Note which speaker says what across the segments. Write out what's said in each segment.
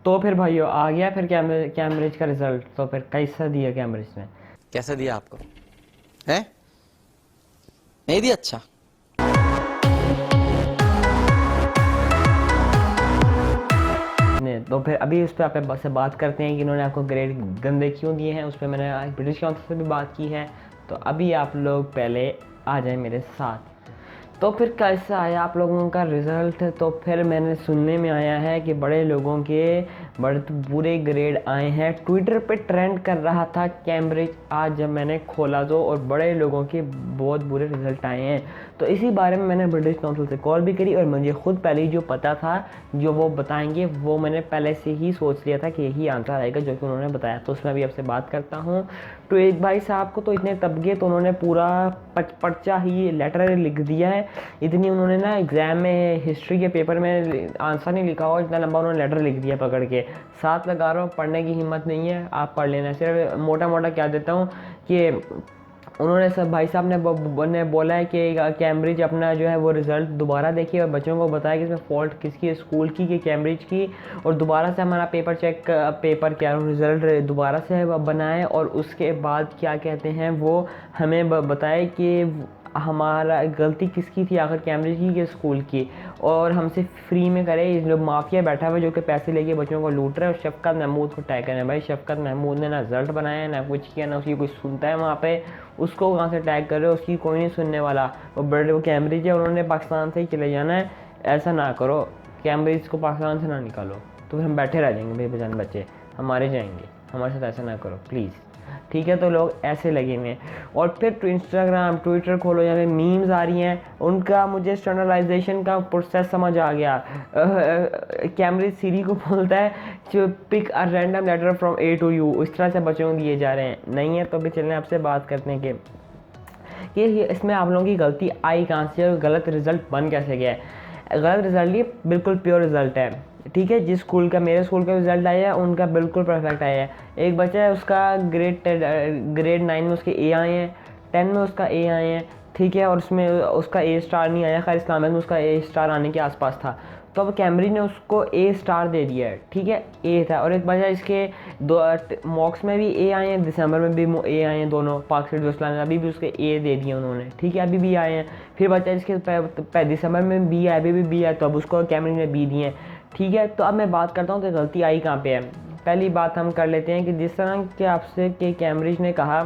Speaker 1: तो फिर भाइयों आ गया फिर कैम्ब्रिज का रिजल्ट। तो फिर कैसा दिया कैम्ब्रिज ने?
Speaker 2: कैसा दिया आपको? है नहीं दिया? अच्छा।
Speaker 1: तो फिर अभी उस पर आप से बात करते हैं कि इन्होंने आपको ग्रेड गंदे क्यों दिए हैं। उस पर मैंने ब्रिटिश काउंसिल से भी बात की है। तो अभी आप लोग पहले आ जाएं मेरे साथ। तो फिर कैसा आया आप लोगों का रिज़ल्ट? तो फिर मैंने सुनने में आया है कि बड़े लोगों के बड़े बुरे ग्रेड आए हैं। ट्विटर पे ट्रेंड कर रहा था कैम्ब्रिज आज जब मैंने खोला तो, और बड़े लोगों के बहुत बुरे रिज़ल्ट आए हैं। तो इसी बारे में मैंने ब्रिटिश काउंसिल से कॉल भी करी, और मुझे खुद पहले ही जो पता था जो वो बताएंगे वो मैंने पहले से ही सोच लिया था कि यही आंसर आएगा जो कि उन्होंने बताया। तो उसमें अभी आपसे बात करता हूँ। तो एक भाई साहब को तो इतने तबके तो उन्होंने पूरा पर्चा ही लेटर लिख दिया है। इतनी उन्होंने ना एग्ज़ाम में हिस्ट्री के पेपर में आंसर नहीं लिखा हो, इतना लंबा उन्होंने लेटर लिख दिया पकड़ के। साथ लगा रहा हूँ, पढ़ने की हिम्मत नहीं है, आप पढ़ लेना। सिर्फ मोटा मोटा क्या देता हूँ कि उन्होंने सब भाई साहब ने बोला है कि कैम्ब्रिज अपना जो है वो रिज़ल्ट दोबारा देखिए और बच्चों को बताया कि इसमें फ़ॉल्ट किसकी है, स्कूल की कि कैम्ब्रिज की। और दोबारा से हमारा पेपर क्या रिज़ल्ट दोबारा से बनाए, और उसके बाद क्या कहते हैं वो हमें बताए कि हमारा गलती किसकी थी आखिर, कैम्ब्रिज की कि स्कूल की। और हमसे फ्री में करे। ये जो माफिया बैठा हुआ है जो कि पैसे लेके बच्चों को लूट रहा है, और शफकत महमूद को टैग करें। भाई शफकत महमूद ने ना रिजल्ट बनाया ना कुछ किया, ना उसकी कोई सुनता है वहाँ पे। उसको कहाँ से टैग कर रहे हो? उसकी कोई नहीं सुनने वाला। वो कैम्ब्रिज है, उन्होंने पाकिस्तान से ही चले जाना है। ऐसा ना करो, कैम्ब्रिज को पाकिस्तान से ना निकालो, तो फिर हम बैठे रह जाएंगे बेबजान बच्चे, हमारे जाएंगे। हमारे साथ ऐसा ना करो प्लीज़, ठीक है? तो लोग ऐसे लगे हुए हैं। और फिर तो इंस्टाग्राम ट्विटर खोलो, यहाँ पे मीम्स आ रही हैं उनका। मुझे स्टैंडर्डाइजेशन का प्रोसेस समझ आ गया। कैम्ब्रिज सीरी को बोलता है जो pick a random letter from A to U, इस तरह से बच्चों को दिए जा रहे हैं। नहीं है तो अभी चलने आपसे बात करते हैं कि ये इसमें आप लोगों की गलती आई कहाँ से और गलत रिजल्ट बन कैसे गया है। गलत रिजल्ट ये बिल्कुल प्योर रिजल्ट है, ठीक है? जिस स्कूल का मेरे स्कूल का रिजल्ट आया है उनका बिल्कुल परफेक्ट आया है। एक बच्चा है उसका ग्रेड 9 में उसके ए आए हैं, 10 में उसका ए आए हैं, ठीक है? और उसमें उसका ए स्टार नहीं आया। खैर इस्लामिया में उसका ए स्टार आने के आसपास था। तो अब कैम्ब्रिज ने उसको ए स्टार दे दिया है, ठीक है? ए था। और एक बच्चा इसके दो मॉक्स में भी ए आए हैं, दिसंबर में भी ए आए हैं दोनों, पाक स्टेट इस्लामिया अभी भी उसके ए दे दिए उन्होंने, ठीक है? अभी भी आए हैं। फिर बच्चा इसके दिसंबर में बी आया, अभी भी बी आया, तो अब उसको कैम्ब्रिज ने बी दिए हैं, ठीक है? तो अब मैं बात करता हूँ कि गलती आई कहाँ पे है। पहली बात हम कर लेते हैं कि जिस तरह के आपसे कि कैम्ब्रिज ने कहा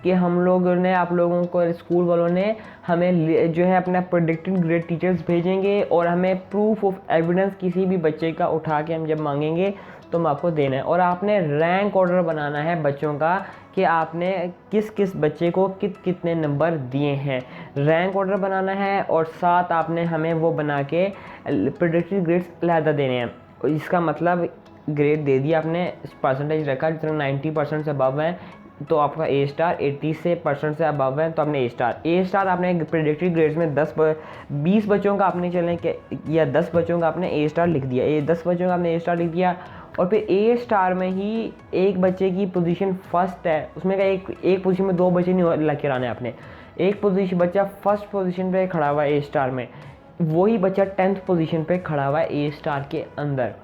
Speaker 1: कि हम लोगों ने आप लोगों को स्कूल वालों ने हमें जो है अपना प्रेडिक्टेड ग्रेड टीचर्स भेजेंगे, और हमें प्रूफ ऑफ एविडेंस किसी भी बच्चे का उठा के हम जब मांगेंगे तो हम आपको देना है। और आपने रैंक ऑर्डर बनाना है बच्चों का कि आपने किस किस बच्चे को कितने नंबर दिए हैं। रैंक ऑर्डर बनाना है, और साथ आपने हमें वो बना के प्रेडिक्टेड ग्रेड्स अलहदा देने हैं। इसका मतलब ग्रेड दे दिया आपने, परसेंटेज रखा जितना 90% से अबव है तो आपका ए स्टार, 80 से परसेंट से अबव है तो आपने ए स्टार आपने प्रेडिक्टेड ग्रेड्स में 20 बच्चों का आपने चलें कि या 10 बच्चों का आपने ए स्टार लिख दिया, 10 बच्चों का आपने ए स्टार लिख दिया। और फिर ए स्टार में ही एक बच्चे की पोजीशन फर्स्ट है, उसमें का एक पोजीशन में 2 बच्चे नहीं लग आने आपने। एक पोजीशन बच्चा फर्स्ट पोजीशन पे खड़ा हुआ है ए स्टार में, वही बच्चा 10th पोजीशन पे खड़ा हुआ है ए स्टार के अंदर,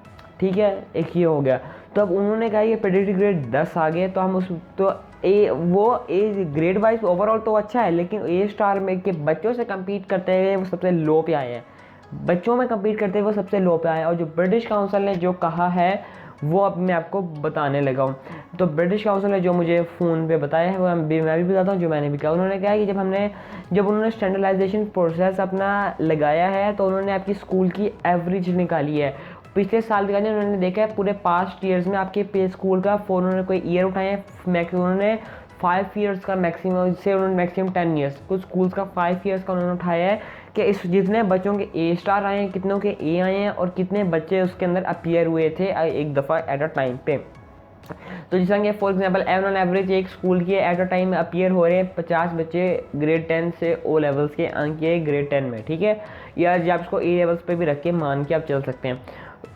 Speaker 1: ठीक है? एक ये हो गया। तो अब उन्होंने कहा ये प्रेडिक्टेड ग्रेड 10 आ गए, तो हम उस तो ए ग्रेड वाइज ओवरऑल तो अच्छा है, लेकिन ए स्टार में के बच्चों से कम्पीट करते हुए वो सबसे लो पे आए हैं। बच्चों में कम्पीट करते हुए वो सबसे लो पे आए हैं। और जो ब्रिटिश काउंसिल ने जो कहा है वो अब मैं आपको बताने लगा हूँ। तो ब्रिटिश काउंसिल ने जो मुझे फ़ोन पे बताया है वो मैं भी बताता हूँ जो मैंने भी कहा। उन्होंने कहा कि जब उन्होंने स्टैंडर्डाइजेशन प्रोसेस अपना लगाया है तो उन्होंने आपकी स्कूल की एवरेज निकाली है। पिछले साल का उन्होंने देखा है पूरे पास्ट ईयर्स में आपके पे स्कूल का उन्होंने कोई ईयर उठाए हैं, उन्होंने 5 ईयर्स का मैक्सिमम से उन्होंने मैक्सिमम 10 ईयर्स, कुछ स्कूल्स का 5 ईयर्स का उन्होंने उठाया है कि इस जितने बच्चों के ए स्टार आए हैं, कितनों के ए आए हैं, और कितने बच्चे उसके अंदर अपीयर हुए थे एक दफ़ा एट अ टाइम पे। तो जिस तरह फॉर एग्जांपल ऑन एवरेज एक स्कूल के एट अ टाइम अपीयर हो रहे हैं 50 बच्चे ग्रेड 10 से ओ लेवल्स के अंक के ग्रेड 10 में, ठीक है? या जब आपको ए लेवल्स पे भी रख के मान के आप चल सकते हैं।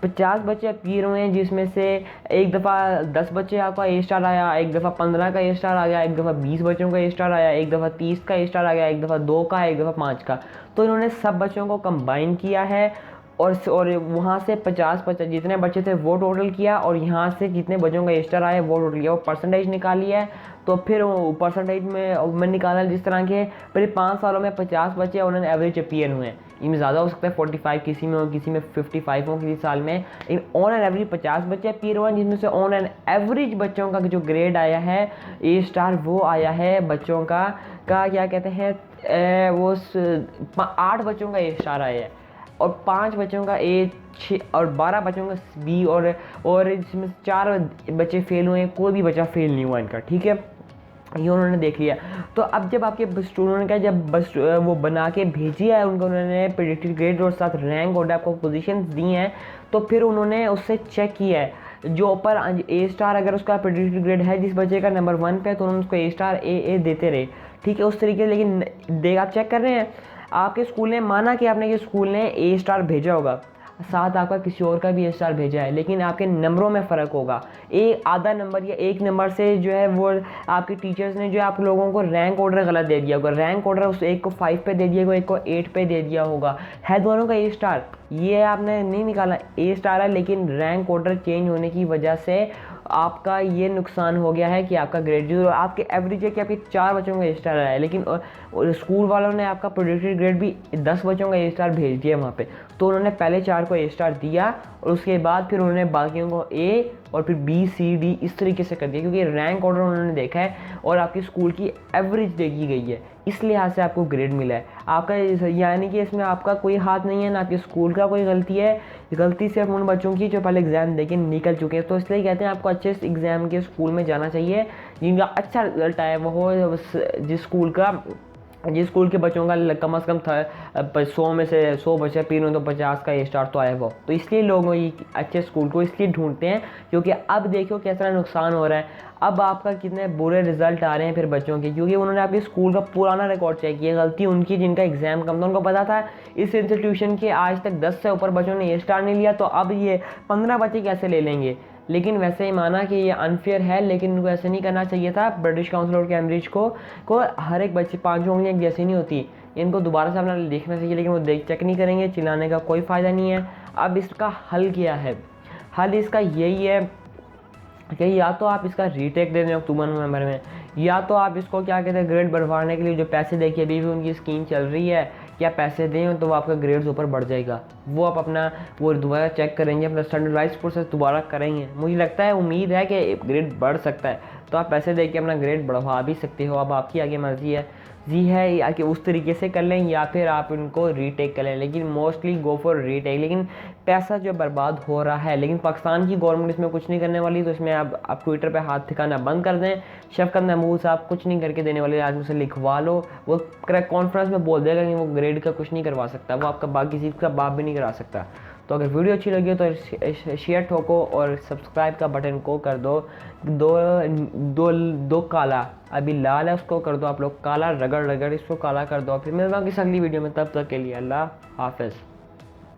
Speaker 1: 50 बच्चे अपीयर हुए हैं जिसमें से एक दफ़ा 10 बच्चे आपका ए स्टार आया, एक दफ़ा 15 का ए स्टार आ गया, एक दफ़ा 20 बच्चों का ए स्टार आया, एक दफ़ा 30 का ए स्टार आ गया, एक दफ़ा 2 का, एक दफ़ा 5 का। तो इन्होंने सब बच्चों को कंबाइन किया है और वहाँ से 50 जितने बच्चे थे वो टोटल किया, और यहाँ से कितने बच्चों का स्टार आया वो टोटल किया, वो परसेंटेज निकाली है। तो फिर परसेंटेज में मैं निकाला जिस तरह के फिर 5 सालों में 50 बच्चे उन्होंने एवरेज अपीयर हुए हैं। इनमें ज़्यादा हो सकता है 45 किसी में हो, किसी में 55 हो किसी साल में, लेकिन ऑन एन एवरेज 50 बच्चे अपीयर हुए हैं, जिसमें से ऑन एन एवरेज बच्चों का जो ग्रेड आया है ए स्टार वो आया है बच्चों का क्या कहते हैं वो 8 बच्चों का ए स्टार आया है, और 5 बच्चों का ए, 6 और 12 बच्चों का बी, और इसमें 4 बच्चे फेल हुए हैं, कोई भी बच्चा फेल नहीं हुआ इनका, ठीक है। ये उन्होंने देख लिया। तो अब जब आपके स्टूडेंट का जब बस वो बना के भेजी है उनको, उन्होंने प्रेडिक्टेड ग्रेड और साथ रैंक और आपको पोजीशंस दी हैं, तो फिर उन्होंने उससे चेक किया है जो ऊपर ए स्टार अगर उसका प्रेडिक्टेड ग्रेड है जिस बच्चे का नंबर 1 पे, तो उन्होंने उसको ए स्टार ए देते रहे, ठीक है, उस तरीके से। लेकिन आप चेक कर रहे हैं आपके स्कूल ने माना कि आपने कि स्कूल ने ए स्टार भेजा होगा, साथ आपका किसी और का भी ए स्टार भेजा है, लेकिन आपके नंबरों में फ़र्क होगा। एक आधा नंबर या 1 नंबर से जो है वो आपके टीचर्स ने जो है आप लोगों को रैंक ऑर्डर गलत दे दिया होगा। रैंक ऑर्डर उस एक को 5 पे दे दिया होगा, एक को 8 पे दे दिया होगा, है दोनों का ए स्टार, ये आपने नहीं निकाला, ए स्टार है, लेकिन रैंक ऑर्डर चेंज होने की वजह से आपका ये नुकसान हो गया है कि आपका ग्रेड जो आपके एवरेज है कि आपके 4 बच्चों का ए स्टार आया है, लेकिन स्कूल वालों ने आपका प्रेडिक्टेड ग्रेड भी 10 बच्चों का ए स्टार भेज दिया वहाँ पे, तो उन्होंने पहले 4 को ए स्टार दिया और उसके बाद फिर उन्होंने बाकियों को ए और फिर बी सी डी इस तरीके से कर दिया, क्योंकि रैंक ऑर्डर उन्होंने देखा है और आपकी स्कूल की एवरेज देखी गई है, इस लिहाज से आपको ग्रेड मिला है आपका। यानी कि इसमें आपका कोई हाथ नहीं है, ना आपके स्कूल का कोई गलती है, गलती सिर्फ उन बच्चों की जो पहले एग्ज़ाम देके निकल चुके हैं। तो इसलिए कहते हैं आपको अच्छे एग्ज़ाम के स्कूल में जाना चाहिए, जिनका अच्छा रिजल्ट आया वो हो जिस स्कूल के बच्चों का कम से कम था 100 में से 100 बच्चे पीर हुए तो 50 का ए स्टार तो आया वो। तो इसलिए लोग ये अच्छे स्कूल को इसलिए ढूंढते हैं, क्योंकि अब देखो कैसा नुकसान हो रहा है, अब आपका कितने बुरे रिजल्ट आ रहे हैं फिर बच्चों के, क्योंकि उन्होंने आपके स्कूल का पुराना रिकॉर्ड चेक किया। गलती उनकी जिनका एग्जाम कम था, उनको पता था इस इंस्टीट्यूशन के आज तक 10 से ऊपर बच्चों ने ए स्टार नहीं लिया, तो अब ये 15 बच्चे कैसे ले लेंगे। लेकिन वैसे ही माना कि ये अनफेयर है, लेकिन उनको ऐसे नहीं करना चाहिए था। ब्रिटिश काउंसिल ऑफ कैम्ब्रिज को हर एक बच्चे 5 उंगलियां जैसी नहीं होती, इनको दोबारा से अपना देखना चाहिए, लेकिन वो चेक नहीं करेंगे, चिल्लाने का कोई फ़ायदा नहीं है। अब इसका हल क्या है? हल इसका यही है कि या तो आप इसका रीटेक दे दें अक्टूबर नवंबर में, या तो आप इसको क्या कहते हैं ग्रेड बढ़वाने के लिए जो पैसे देखिए अभी भी उनकी स्कीम चल रही है, क्या पैसे दें तो आपका ग्रेड्स ऊपर बढ़ जाएगा। वो आप अपना वो दोबारा चेक करेंगे, अपना स्टैंडर्डाइज प्रोसेस दोबारा करेंगे। मुझे लगता है, उम्मीद है कि ग्रेड बढ़ सकता है, तो आप पैसे दे के अपना ग्रेड बढ़वा भी सकते हो। अब आपकी आगे मर्जी है जी है या कि उस तरीके से कर लें या फिर आप इनको रीटेक कर लें, लेकिन मोस्टली गो फॉर रीटेक। लेकिन पैसा जो बर्बाद हो रहा है, लेकिन पाकिस्तान की गवर्नमेंट इसमें कुछ नहीं करने वाली, तो इसमें आप ट्विटर पे हाथ ठिकाना बंद कर दें। शफकत महमूद साहब कुछ नहीं करके देने वाले, आज मुझसे लिखवा लो, वो कॉन्फ्रेंस में बोल देगा कि वो ग्रेड का कुछ नहीं करवा सकता, वो आपका किसी का बाप भी नहीं करा सकता। तो अगर वीडियो अच्छी लगी हो तो शेयर ठोको और सब्सक्राइब का बटन को कर दो दो काला, अभी लाल है उसको कर दो आप लोग काला, रगड़ रगड़ इसको काला कर दो। फिर मिलता हूँ किसी अगली वीडियो में, तब तक के लिए अल्लाह हाफ़िज़।